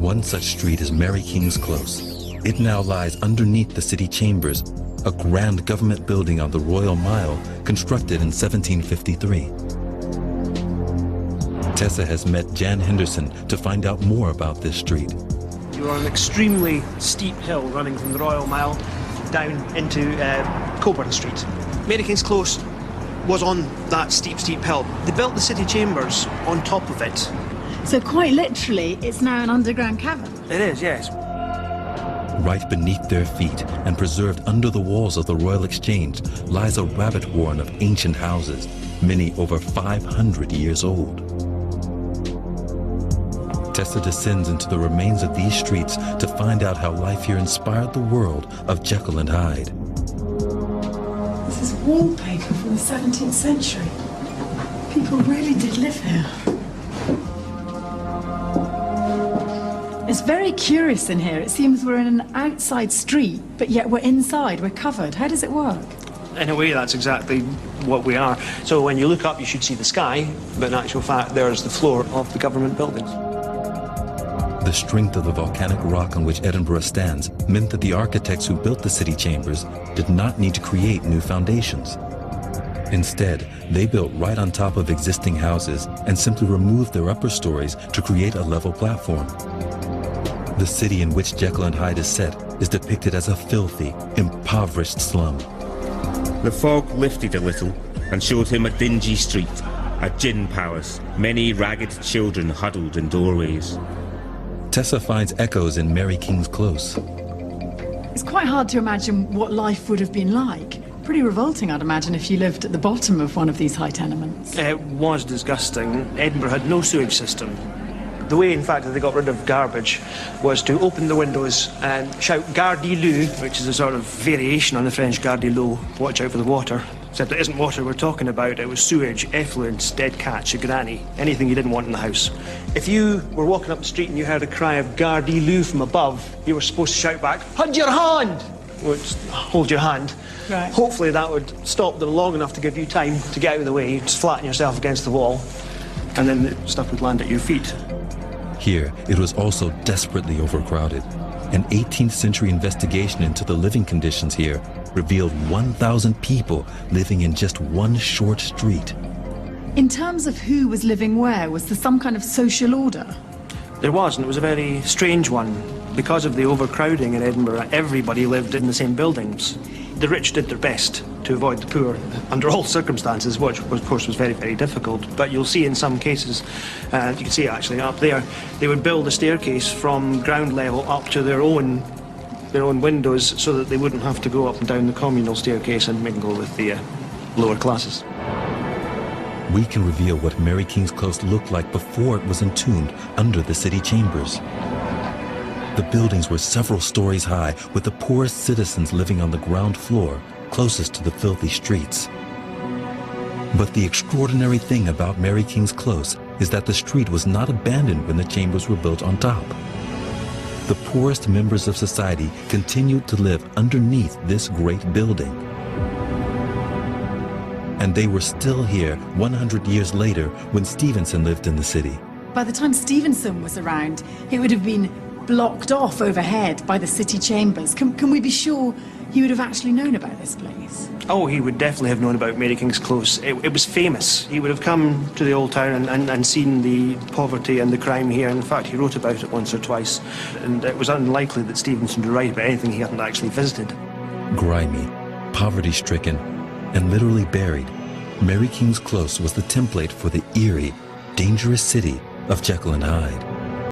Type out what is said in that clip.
One such street is Mary King's Close. It now lies underneath the city chambers, a grand government building on the Royal Mile constructed in 1753. Tessa has met Jan Henderson to find out more about this street. You're on an extremely steep hill running from the Royal Mile down into Coburn Street. Mary King's Close was on that steep hill. They built the city chambers on top of it. So quite literally, it's now an underground cavern? It is, yes. Right beneath their feet and preserved under the walls of the Royal Exchange lies a rabbit warren of ancient houses, many over 500 years old. Tessa descends into the remains of these streets to find out how life here inspired the world of Jekyll and Hyde. This is wallpaper from the 17th century. People really did live here. It's very curious in here. It seems we're in an outside street, but yet we're inside, we're covered. How does it work? In a way, that's exactly what we are. So when you look up, you should see the sky, but in actual fact, there's the floor of the government buildings. The strength of the volcanic rock on which Edinburgh stands meant that the architects who built the city chambers did not need to create new foundations. Instead, they built right on top of existing houses and simply removed their upper stories to create a level platform. The city in which Jekyll and Hyde is set is depicted as a filthy, impoverished slum. The fog lifted a little and showed him a dingy street, a gin palace, many ragged children huddled in doorways. Tessa finds echoes in Mary King's Close. It's quite hard to imagine what life would have been like. Pretty revolting, I'd imagine, if you lived at the bottom of one of these high tenements. It was disgusting. Edinburgh had no sewage system. The way, in fact, that they got rid of garbage was to open the windows and shout "Gardez l'eau," which is a sort of variation on the French "Gardez l'eau," watch out for the water. Except it isn't water we're talking about, it was sewage, effluents, dead cats, a granny, anything you didn't want in the house. If you were walking up the street and you heard a cry of "Gardez l'eau" from above, you were supposed to shout back, "Hold your hand!" which hold your hand. Right. Hopefully that would stop them long enough to give you time to get out of the way, just flatten yourself against the wall, and then the stuff would land at your feet. Here, it was also desperately overcrowded. An 18th century investigation into the living conditions here revealed 1,000 people living in just one short street. In terms of who was living where, was there some kind of social order? There was, and it was a very strange one. Because of the overcrowding in Edinburgh, everybody lived in the same buildings. The rich did their best to avoid the poor under all circumstances, which of course was very, very difficult. But you'll see in some cases, you can see it actually up there, they would build a staircase from ground level up to their own windows so that they wouldn't have to go up and down the communal staircase and mingle with the lower classes. We can reveal what Mary King's Close looked like before it was entombed under the city chambers. The buildings were several stories high, with the poorest citizens living on the ground floor, closest to the filthy streets. But the extraordinary thing about Mary King's Close is that the street was not abandoned when the chambers were built on top. The poorest members of society continued to live underneath this great building. And they were still here 100 years later when Stevenson lived in the city. By the time Stevenson was around, it would have been blocked off overhead by the city chambers. Can we be sure he would have actually known about this place? Oh, he would definitely have known about Mary King's Close. It was famous. He would have come to the old town and seen the poverty and the crime here. In fact, he wrote about it once or twice. And it was unlikely that Stevenson would write about anything he hadn't actually visited. Grimy, poverty-stricken, and literally buried, Mary King's Close was the template for the eerie, dangerous city of Jekyll and Hyde.